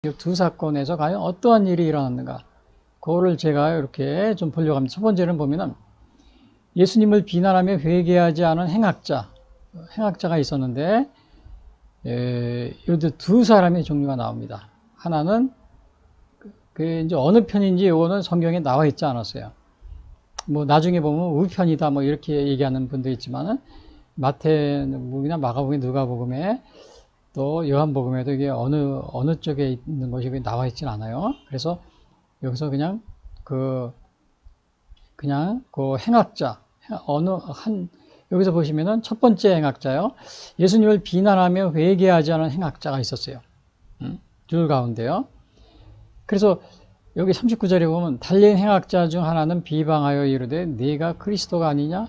이 두 사건에서 과연 어떠한 일이 일어났는가, 그거를 제가 이렇게 좀 보려고 합니다. 첫 번째는 보면은 예수님을 비난하며 회개하지 않은 행악자가 있었는데, 이것도 두 사람의 종류가 나옵니다. 하나는 이제 어느 편인지 이거는 성경에 나와 있지 않았어요. 뭐 나중에 보면 우편이다 뭐 이렇게 얘기하는 분도 있지만은 마태복음이나 마가복음, 누가복음에 또 요한복음에도 이게 어느 쪽에 있는 것이 나와 있진 않아요. 그래서 여기서 그냥 그 행악자, 여기서 보시면은 첫 번째 행악자요. 예수님을 비난하며 회개하지 않은 행악자가 있었어요. 줄 가운데요. 그래서 여기 39절에 보면 달린 행악자 중 하나는 비방하여 이르되 네가 그리스도가 아니냐?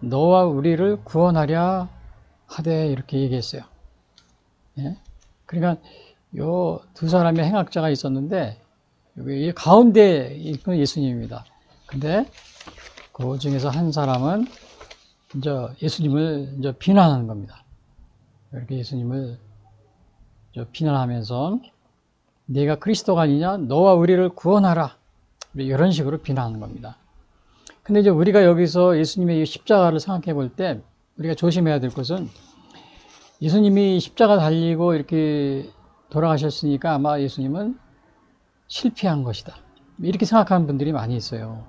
너와 우리를 구원하랴 하되, 이렇게 얘기했어요. 예? 그러니까 요 두 사람의 행악자가 있었는데 여기 가운데 있는 예수님입니다. 근데 그 중에서 한 사람은 이제 예수님을 이제 비난하는 겁니다. 이렇게 예수님을 비난하면서 네가 그리스도가 아니냐? 너와 우리를 구원하라. 이런 식으로 비난하는 겁니다. 근데 이제 우리가 여기서 예수님의 이 십자가를 생각해 볼 때 우리가 조심해야 될 것은, 예수님이 십자가 달리고 이렇게 돌아가셨으니까 아마 예수님은 실패한 것이다, 이렇게 생각하는 분들이 많이 있어요.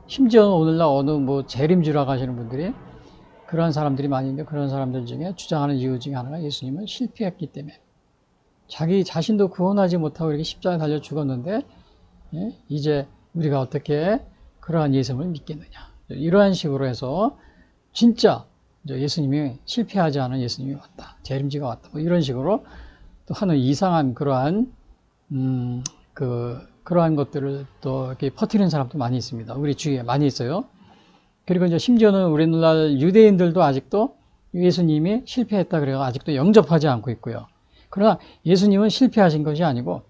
심지어 오늘날 어느 재림주라고 하시는 분들이, 그런 사람들이 많이 있는데, 그런 사람들 중에 주장하는 이유 중에 하나가 예수님은 실패했기 때문에, 자기 자신도 구원하지 못하고 이렇게 십자가에 달려 죽었는데, 이제 우리가 어떻게 그러한 예수님을 믿겠느냐, 이러한 식으로 해서 진짜 예수님이 실패하지 않은 예수님이 왔다, 재림지가 왔다, 뭐 이런 식으로 또 하는 이상한 그러한 그러한 것들을 또 이렇게 퍼뜨리는 사람도 많이 있습니다. 우리 주위에 많이 있어요. 그리고 이제 심지어는 우리나라 유대인들도 아직도 예수님이 실패했다 그래서 아직도 영접하지 않고 있고요. 그러나 예수님은 실패하신 것이 아니고,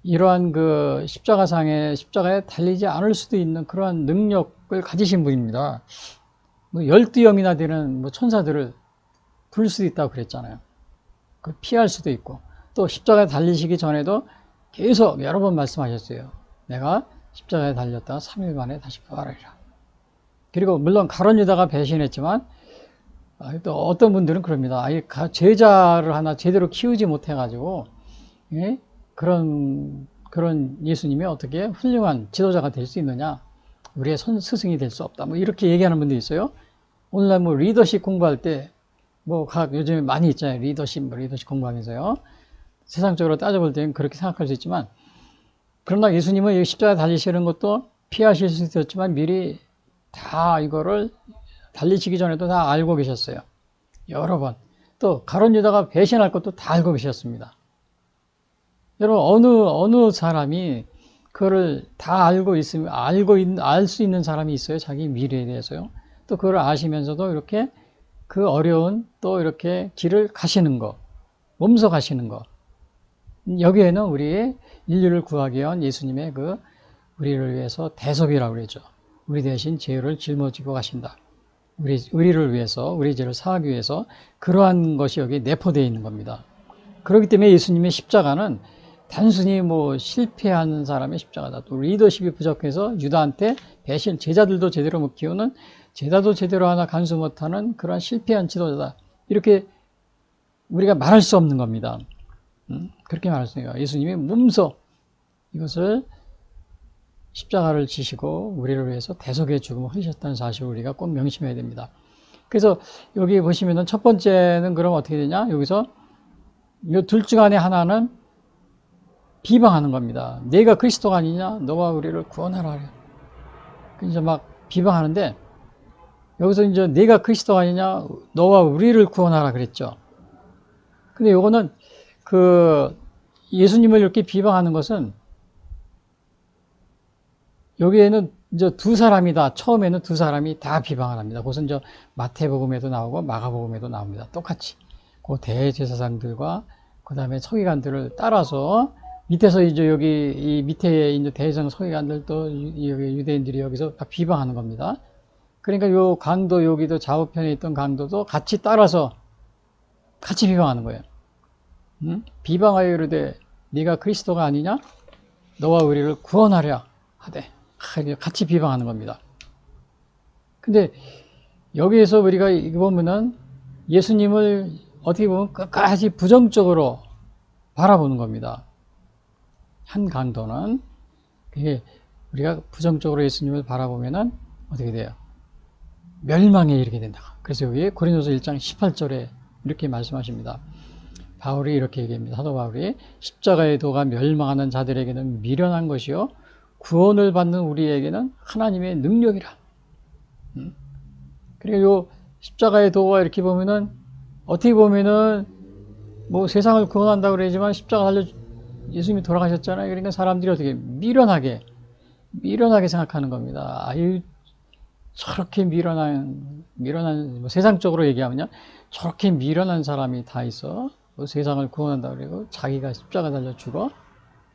이러한 십자가에 달리지 않을 수도 있는 그러한 능력을 가지신 분입니다. 12영이나 되는 천사들을 부를 수도 있다고 그랬잖아요. 피할 수도 있고, 또 십자가에 달리시기 전에도 계속 여러 번 말씀하셨어요. 내가 십자가에 달렸다가 3일 만에 다시 부활하리라. 그리고 물론 가룟 유다가 배신했지만, 또 어떤 분들은 그럽니다. 제자를 하나 제대로 키우지 못해가지고, 그런 예수님이 어떻게 훌륭한 지도자가 될 수 있느냐, 우리의 스승이 될 수 없다, 이렇게 얘기하는 분도 있어요. 오늘날 리더십 공부할 때 요즘에 많이 있잖아요. 리더십 공부하면서요. 세상적으로 따져볼 때는 그렇게 생각할 수 있지만, 그러나 예수님은 십자가에 달리시는 것도 피하실 수 있었지만 미리 다 이거를 달리시기 전에도 다 알고 계셨어요. 여러 번. 또 가룟 유다가 배신할 것도 다 알고 계셨습니다. 여러분, 어느 사람이 그거를 다 알고 있으면, 알 수 있는 사람이 있어요? 자기 미래에 대해서요. 또 그걸 아시면서도 이렇게 그 어려운 또 이렇게 길을 가시는 거, 몸소 가시는 거. 여기에는 우리의 인류를 구하기 위한 예수님의 우리를 위해서 대속이라고 그러죠. 우리 대신 죄를 짊어지고 가신다. 우리를 위해서, 우리 죄를 사하기 위해서 그러한 것이 여기 내포되어 있는 겁니다. 그렇기 때문에 예수님의 십자가는 단순히 실패하는 사람의 십자가다, 또 리더십이 부족해서 유다한테 배신, 제자들도 제대로 못 키우는, 제자도 제대로 하나 간수 못하는 그런 실패한 지도자다, 이렇게 우리가 말할 수 없는 겁니다. 그렇게 말할 수 있어요. 예수님이 몸소 이것을 십자가를 지시고 우리를 위해서 대속의 죽음을 흘리셨다는 사실을 우리가 꼭 명심해야 됩니다. 그래서 여기 보시면은 첫 번째는 그럼 어떻게 되냐? 여기서 이 둘 중 안에 하나는 비방하는 겁니다. 네가 그리스도가 아니냐? 너와 우리를 구원하라. 이제 막 비방하는데, 여기서 이제 네가 그리스도가 아니냐? 너와 우리를 구원하라 그랬죠. 근데 요거는 예수님을 이렇게 비방하는 것은, 여기에는 이제 두 사람이다. 처음에는 두 사람이 다 비방을 합니다. 그것은 이제 마태복음에도 나오고 마가복음에도 나옵니다. 똑같이. 그 대제사장들과 그 다음에 서기관들을 따라서, 밑에서 이제 이 밑에 이제 대제사장 서기관들도 유대인들이 여기서 다 비방하는 겁니다. 그러니까 요 강도, 여기도 좌우편에 있던 강도도 같이 따라서 같이 비방하는 거예요. 비방하여 이르되 네가 그리스도가 아니냐? 너와 우리를 구원하려 하되. 같이 비방하는 겁니다. 근데 여기에서 우리가 이거 보면은 예수님을 어떻게 보면 끝까지 부정적으로 바라보는 겁니다. 한 강도는 그게 우리가 부정적으로 예수님을 바라보면은 어떻게 돼요? 멸망에 이르게 된다. 그래서 여기 고린도서 1장 18절에 이렇게 말씀하십니다. 바울이 이렇게 얘기합니다. 사도 바울이 십자가의 도가 멸망하는 자들에게는 미련한 것이요 구원을 받는 우리에게는 하나님의 능력이라. 그러니까 요 십자가의 도가 이렇게 보면은 어떻게 보면은 뭐 세상을 구원한다고 그러지만 십자가 달려 예수님이 돌아가셨잖아요. 그러니까 사람들이 어떻게 미련하게 생각하는 겁니다. 아유 저렇게 미련한 뭐 세상적으로 얘기하면요 저렇게 미련한 사람이 다 있어. 뭐 세상을 구원한다고 그러고 자기가 십자가 달려 죽어.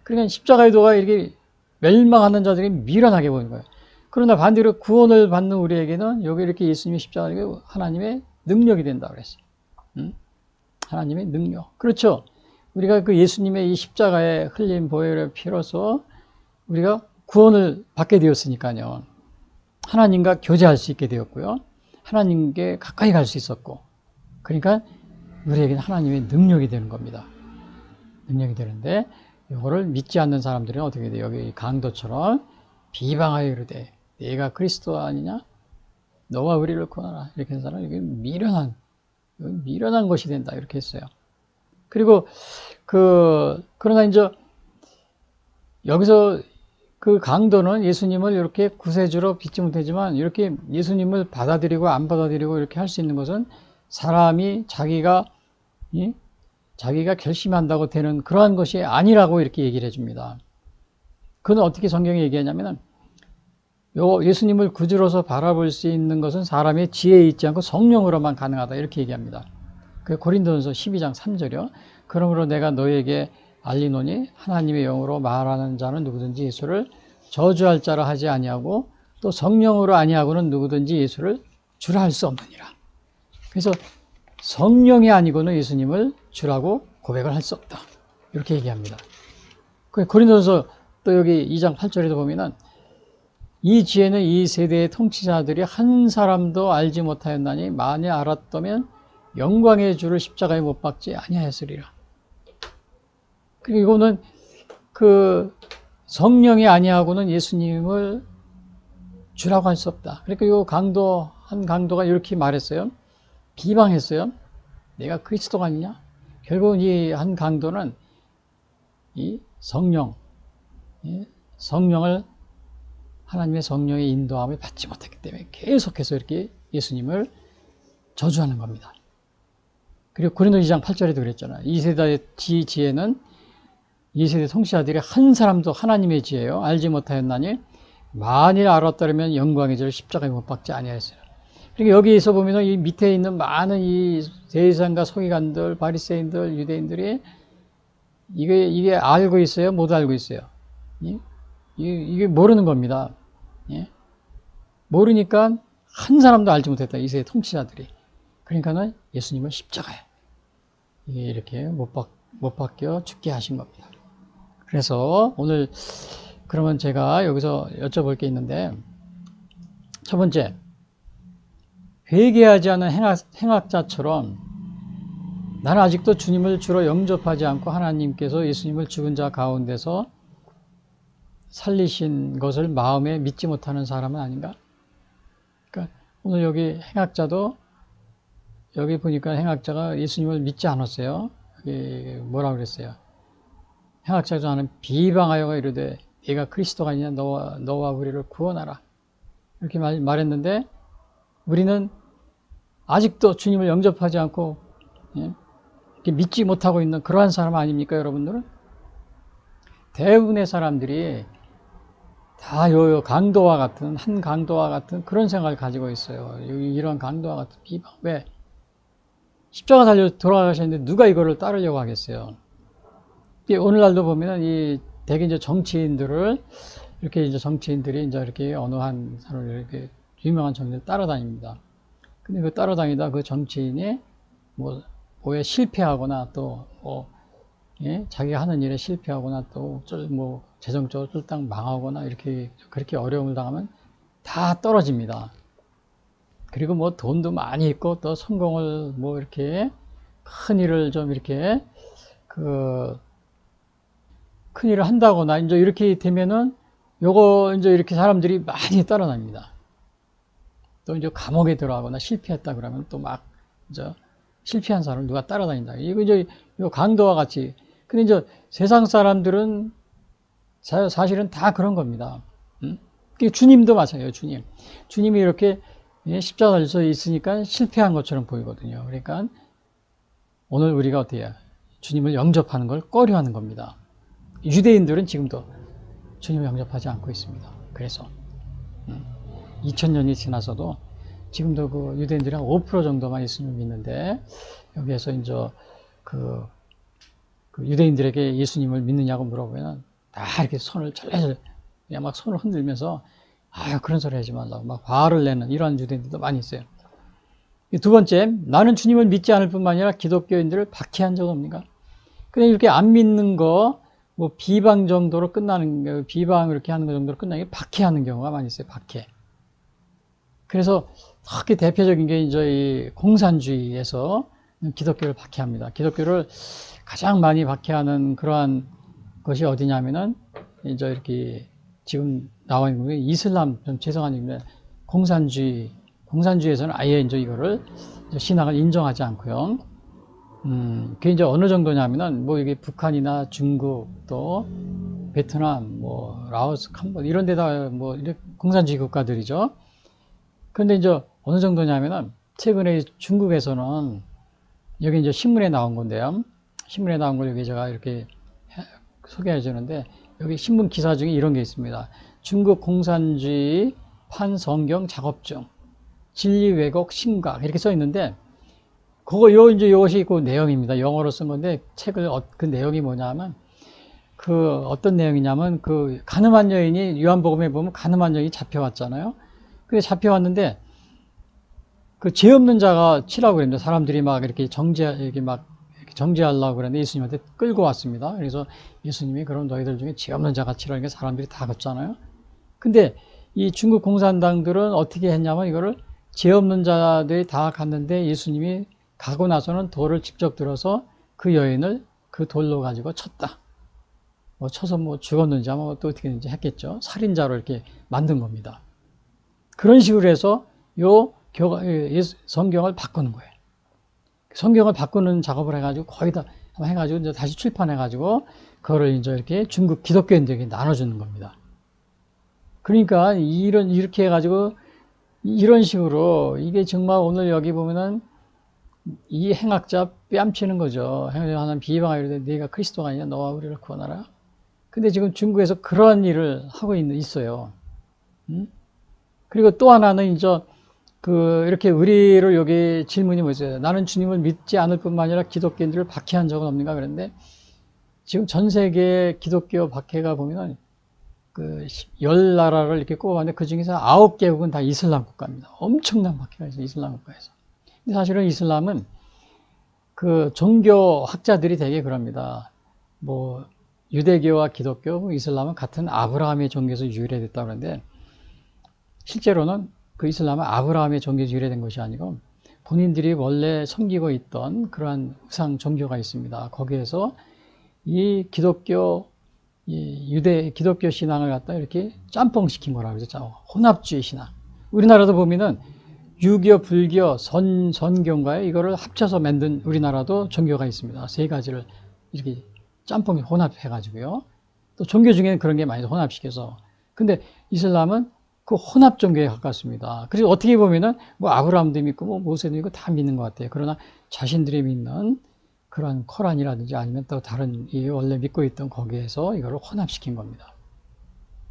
그러니까 십자가의 도가 이렇게 멸망하는 자들이 미련하게 보이는 거예요. 그러나 반대로 구원을 받는 우리에게는 여기 이렇게 예수님의 십자가가 하나님의 능력이 된다고 그랬어요. 하나님의 능력. 그렇죠. 우리가 그 예수님의 이 십자가에 흘린 보혈의 피로서 우리가 구원을 받게 되었으니까요. 하나님과 교제할 수 있게 되었고요. 하나님께 가까이 갈 수 있었고. 그러니까 우리에게는 하나님의 능력이 되는 겁니다. 능력이 되는데 이거를 믿지 않는 사람들은 어떻게 돼요? 여기 강도처럼 비방하여 이르되 네가 그리스도 아니냐? 너와 우리를 구원하라. 이렇게 한 사람은 이게 미련한 것이 된다. 이렇게 했어요. 그리고 그러나 이제 여기서 그 강도는 예수님을 이렇게 구세주로 빚지 못하지만 이렇게 예수님을 받아들이고 안 받아들이고 이렇게 할 수 있는 것은 사람이 자기가 결심한다고 되는 그러한 것이 아니라고 이렇게 얘기를 해줍니다. 그는 어떻게 성경에 얘기하냐면은 예수님을 구주로서 바라볼 수 있는 것은 사람의 지혜에 있지 않고 성령으로만 가능하다 이렇게 얘기합니다. 그 고린도전서 12장 3절이요. 그러므로 내가 너에게 알리노니 하나님의 영으로 말하는 자는 누구든지 예수를 저주할 자라 하지 아니하고 또 성령으로 아니하고는 누구든지 예수를 주라 할 수 없느니라. 그래서 성령이 아니고는 예수님을 주라고 고백을 할 수 없다. 이렇게 얘기합니다. 고린도전서 또 여기 2장 8절에도 보면은 이 지혜는 이 세대의 통치자들이 한 사람도 알지 못하였나니 만일 알았다면 영광의 주를 십자가에 못 박지 아니하였으리라. 그리고 이거는 그 성령이 아니하고는 예수님을 주라고 할 수 없다. 그러니까 이 한 강도가 이렇게 말했어요. 비방했어요. 내가 그리스도가 아니냐? 결국은 이 한 강도는 이 성령을 하나님의 성령의 인도함을 받지 못했기 때문에 계속해서 이렇게 예수님을 저주하는 겁니다. 그리고 고린도 2장 8절에도 그랬잖아요. 이 세대의 지혜는 이 세대 통치자들이 한 사람도 하나님의 지혜요 알지 못하였나니 만일 알았더라면 영광의 죄를 십자가에 못 박지 아니하였어요. 그러니까 여기에서 보면 이 밑에 있는 많은 이 세리사장과 서기관들, 바리새인들, 유대인들이 이게 알고 있어요? 못 알고 있어요? 이게 모르는 겁니다. 모르니까 한 사람도 알지 못했다. 이 세대 통치자들이. 그러니까는 예수님을 십자가에 이렇게 못 박혀 죽게 하신 겁니다. 그래서 오늘 그러면 제가 여기서 여쭤볼 게 있는데 첫 번째, 회개하지 않은 행악자처럼 나는 아직도 주님을 주로 영접하지 않고 하나님께서 예수님을 죽은 자 가운데서 살리신 것을 마음에 믿지 못하는 사람은 아닌가? 그러니까 오늘 여기 행악자도 여기 보니까 행악자가 예수님을 믿지 않았어요. 여기 뭐라고 그랬어요? 행악자가 하는 비방하여가 이르되 네가 그리스도가 아니냐 너와 우리를 구원하라 이렇게 말했는데 우리는 아직도 주님을 영접하지 않고 이렇게 믿지 못하고 있는 그러한 사람 아닙니까 여러분들은? 대부분의 사람들이 다 한 강도와 같은 그런 생각을 가지고 있어요. 이런 강도와 같은 비방. 왜? 십자가 달려 돌아가셨는데 누가 이거를 따르려고 하겠어요? 오늘날도 보면은 대개 이제 정치인들을 이렇게 정치인들이 이렇게 어느 한 사람을 이렇게 유명한 정치인을 따라다닙니다. 근데 따라다니다 그 정치인이 뭐에 실패하거나 또 예? 자기가 하는 일에 실패하거나 또 뭐 재정적으로 쫄딱 망하거나 이렇게 그렇게 어려움을 당하면 다 떨어집니다. 그리고 뭐 돈도 많이 있고 또 성공을 뭐 이렇게 큰 일을 좀 이렇게 그 큰 일을 한다거나 이제 이렇게 되면은 요거 이제 이렇게 사람들이 많이 따라납니다. 또 이제 감옥에 들어가거나 실패했다 그러면 또 막 이제 실패한 사람을 누가 따라다닌다. 이거 이제 요 강도와 같이. 근데 이제 세상 사람들은 사실은 다 그런 겁니다. 주님도 마찬가지예요. 주님이 이렇게 십자가에 있으니까 실패한 것처럼 보이거든요. 그러니까 오늘 우리가 어떻게 해요? 주님을 영접하는 걸 꺼려하는 겁니다. 유대인들은 지금도 주님을 영접하지 않고 있습니다. 그래서 2000년이 지나서도 지금도 그 유대인들이 한 5% 정도만 예수님을 믿는데 여기에서 이제 그 유대인들에게 예수님을 믿느냐고 물어보면 다 이렇게 손을 절레절레 그냥 막 손을 흔들면서 그런 소리 하지 말라고 막 화를 내는 이러한 유대인들도 많이 있어요. 두 번째, 나는 주님을 믿지 않을 뿐만 아니라 기독교인들을 박해한 적 없는가? 그냥 이렇게 안 믿는 거, 뭐 비방 정도로 끝나는 거, 비방 이렇게 하는 거 정도로 끝나는 게 박해하는 경우가 많이 있어요. 박해. 그래서 특히 대표적인 게 이제 이 공산주의에서 기독교를 박해합니다. 기독교를 가장 많이 박해하는 그러한 것이 어디냐면은 이제 이렇게 지금 나와 있는 게 이슬람, 좀 죄송한 얘기인데 공산주의에서는 아예 이제 이거를 이제 신앙을 인정하지 않고요. 그게 이제 어느 정도냐면은 뭐 이게 북한이나 중국 또 베트남, 뭐 라오스, 캄보디아 이런 데다 뭐 이렇게 공산주의 국가들이죠. 그런데 이제 어느 정도냐면은 최근에 중국에서는 여기 이제 신문에 나온 건데요. 신문에 나온 걸 여기 제가 이렇게 소개해 주는데 여기 신문 기사 중에 이런 게 있습니다. 중국 공산주의 판성경 작업 중 진리 왜곡 심각 이렇게 써 있는데 이제 이것이 그 내용입니다. 영어로 쓴 건데 책을 그 내용이 뭐냐면 그 어떤 내용이냐면 그 가늠한 여인이 요한복음에 보면 가늠한 여인이 잡혀왔잖아요. 근데 잡혀왔는데 그 죄 없는 자가 치라고 그랬는데 사람들이 막 이렇게 정죄하려고 그랬는데 예수님한테 끌고 왔습니다. 그래서 예수님이 그럼 너희들 중에 죄 없는 자가 치라니까 사람들이 다 걷잖아요. 근데 이 중국 공산당들은 어떻게 했냐면 이거를 죄 없는 자들이 다 갔는데 예수님이 가고 나서는 돌을 직접 들어서 그 여인을 그 돌로 가지고 쳤다. 뭐 쳐서 뭐 죽었는지 아마 또 어떻게 했는지 했겠죠. 살인자로 이렇게 만든 겁니다. 그런 식으로 해서 성경을 바꾸는 거예요. 성경을 바꾸는 작업을 해가지고 거의 다 해가지고 이제 다시 출판해가지고 그거를 이제 이렇게 중국 기독교인들에게 나눠주는 겁니다. 그러니까 이렇게 해가지고 이런 식으로 이게 정말 오늘 여기 보면은 이 행악자 뺨치는 거죠. 하나님 비방하여 이르되 네가 그리스도가 아니냐 너와 우리를 구원하라. 근데 지금 중국에서 그런 일을 하고 있어요. 그리고 또 하나는 이제 이렇게 우리를 여기 질문이 뭐였어요? 나는 주님을 믿지 않을 뿐만 아니라 기독교인들을 박해한 적은 없는가 그랬는데 지금 전 세계 기독교 박해가 보면 그 10나라를 이렇게 꼽아봤는데 그 중에서 9개국은 다 이슬람 국가입니다. 엄청난 박해가 있어요. 이슬람 국가에서. 근데 사실은 이슬람은 그 종교학자들이 되게 그럽니다. 뭐 유대교와 기독교, 이슬람은 같은 아브라함의 종교에서 유래됐다고 그러는데 실제로는 그 이슬람은 아브라함의 종교에서 유래된 것이 아니고 본인들이 원래 섬기고 있던 그러한 우상 종교가 있습니다. 거기에서 이 기독교 신앙을 갖다 이렇게 짬뽕시킨 거라고 그러죠. 혼합주의 신앙. 우리나라도 보면은 유교, 불교, 선경과의 이거를 합쳐서 만든 우리나라도 종교가 있습니다. 세 가지를 이렇게 짬뽕이 혼합해가지고요. 또 종교 중에는 그런 게 많이 혼합시켜서. 근데 이슬람은 그 혼합 종교에 가깝습니다. 그래서 어떻게 보면은 뭐 아브라함도 믿고 뭐 모세도 믿고 다 믿는 것 같아요. 그러나 자신들이 믿는 그런 코란이라든지 아니면 또 다른 원래 믿고 있던 거기에서 이거를 혼합시킨 겁니다.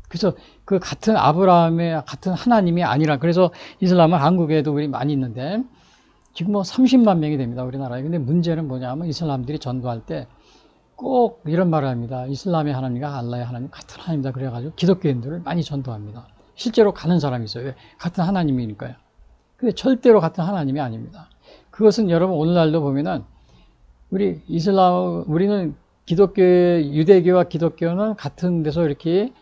그래서 그 같은 아브라함의 같은 하나님이 아니라 그래서 이슬람은 한국에도 우리 많이 있는데 지금 뭐 30만 명이 됩니다. 우리나라에. 근데 문제는 뭐냐면 이슬람들이 전도할 때 꼭 이런 말을 합니다. 이슬람의 하나님과 알라의 하나님 같은 하나님이다. 그래가지고 기독교인들을 많이 전도합니다. 실제로 가는 사람이 있어요. 왜? 같은 하나님이니까요. 근데 절대로 같은 하나님이 아닙니다. 그것은 여러분 오늘날도 보면은 우리는 유대교와 기독교는 같은 데서 이렇게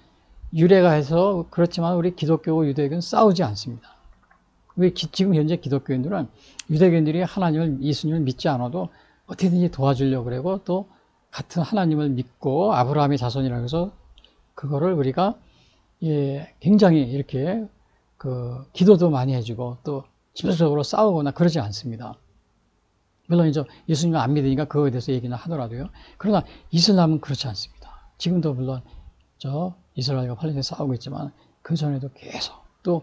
유래가 해서 그렇지만 우리 기독교와 유대교는 싸우지 않습니다. 왜 지금 현재 기독교인들은 유대교인들이 하나님을, 예수님을 믿지 않아도 어떻게든지 도와주려고 그러고 또 같은 하나님을 믿고 아브라함의 자손이라고 해서 그거를 우리가 굉장히 이렇게 기도도 많이 해주고 또 직접적으로 싸우거나 그러지 않습니다. 물론 이제 예수님을 안 믿으니까 그거에 대해서 얘기는 하더라도요. 그러나 이슬람은 그렇지 않습니다. 지금도 물론 이스라엘과 팔레스타인 싸우고 있지만 그 전에도 계속 또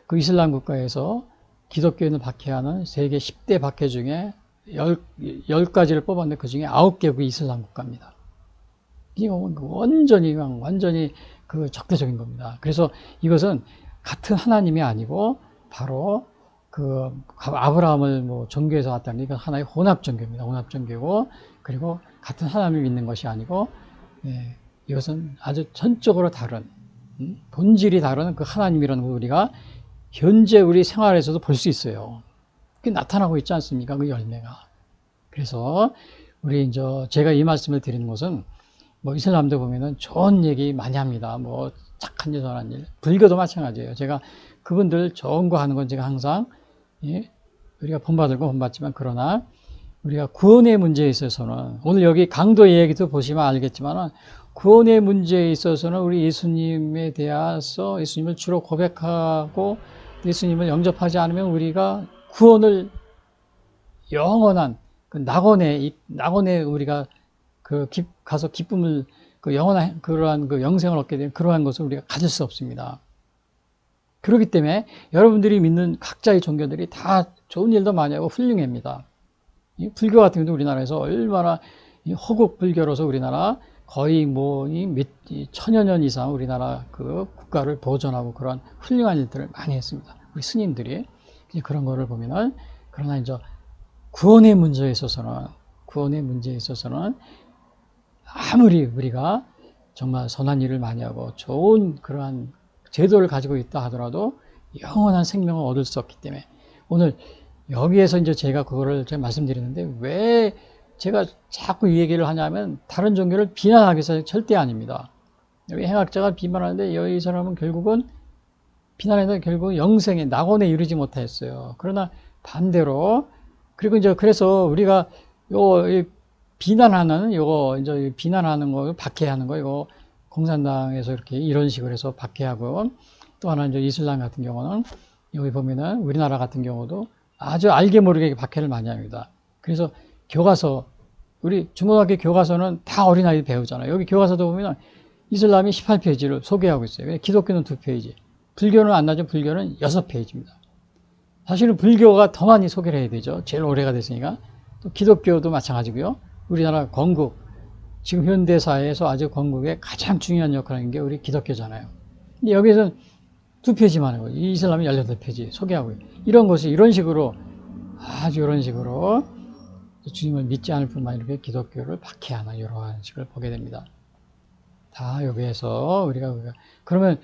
그 이슬람 국가에서 기독교인을 박해하는 세계 10대 박해 중에 10가지를 뽑았는데 그 중에 9개국이 이슬람 국가입니다. 이건 완전히 적대적인 겁니다. 그래서 이것은 같은 하나님이 아니고 바로 아브라함을 종교에서 왔다는 게 하나의 혼합 종교입니다. 혼합 종교고, 그리고 같은 하나님을 믿는 것이 아니고, 이것은 아주 전적으로 다른, 본질이 다른 그 하나님이라는 걸 우리가 현재 우리 생활에서도 볼 수 있어요. 그게 나타나고 있지 않습니까? 그 열매가. 그래서 제가 이 말씀을 드리는 것은 이슬람도 보면은 좋은 얘기 많이 합니다. 착한 일, 선한 일. 불교도 마찬가지예요. 제가 그분들 좋은 거 하는 건 제가 항상, 우리가 본받을 건 본받지만, 그러나 우리가 구원의 문제에 있어서는, 오늘 여기 강도의 얘기도 보시면 알겠지만, 구원의 문제에 있어서는 우리 예수님에 대해서 예수님을 주로 고백하고 예수님을 영접하지 않으면 우리가 구원을 영원한 낙원에 우리가 가서 기쁨을 영원한 그러한 영생을 얻게 되는 그러한 것을 우리가 가질 수 없습니다. 그렇기 때문에 여러분들이 믿는 각자의 종교들이 다 좋은 일도 많이 하고 훌륭합니다. 불교 같은 경우도 우리나라에서 얼마나 허국 불교로서 우리나라 거의 천여 년 이상 우리나라 국가를 보존하고 그런 훌륭한 일들을 많이 했습니다. 우리 스님들이 그런 거를 보면은, 그러나 이제 구원의 문제에 있어서는 아무리 우리가 정말 선한 일을 많이 하고 좋은 그러한 제도를 가지고 있다 하더라도 영원한 생명을 얻을 수 없기 때문에, 오늘 여기에서 이제 제가 그거를 말씀드리는데, 왜 제가 자꾸 이 얘기를 하냐면 다른 종교를 비난하기 위해서 절대 아닙니다. 여기 행학자가 비판하는데 이 사람은 결국은 영생의 낙원에 이르지 못했어요. 그러나 반대로, 그리고 그래서 우리가 비난하는 거, 박해하는 거, 이거 공산당에서 이렇게 이런 식으로 해서 박해하고, 또 하나 이슬람 같은 경우는 여기 보면은 우리나라 같은 경우도 아주 알게 모르게 박해를 많이 합니다. 그래서 교과서, 우리 중고등학교 교과서는 다 어린아이들 배우잖아요. 여기 교과서도 보면 이슬람이 18페이지를 소개하고 있어요. 기독교는 2페이지. 불교는 안 나죠. 불교는 6페이지입니다. 사실은 불교가 더 많이 소개를 해야 되죠. 제일 오래가 됐으니까. 또 기독교도 마찬가지고요. 우리나라 건국, 지금 현대사회에서 아주 건국의 가장 중요한 역할을 하는 게 우리 기독교잖아요. 근데 여기서는 2페이지만 하고, 이슬람이 18페이지 소개하고, 이런 식으로 주님을 믿지 않을 뿐만 아니라 기독교를 박해하는 이러한 식을 보게 됩니다. 다 여기에서 그러면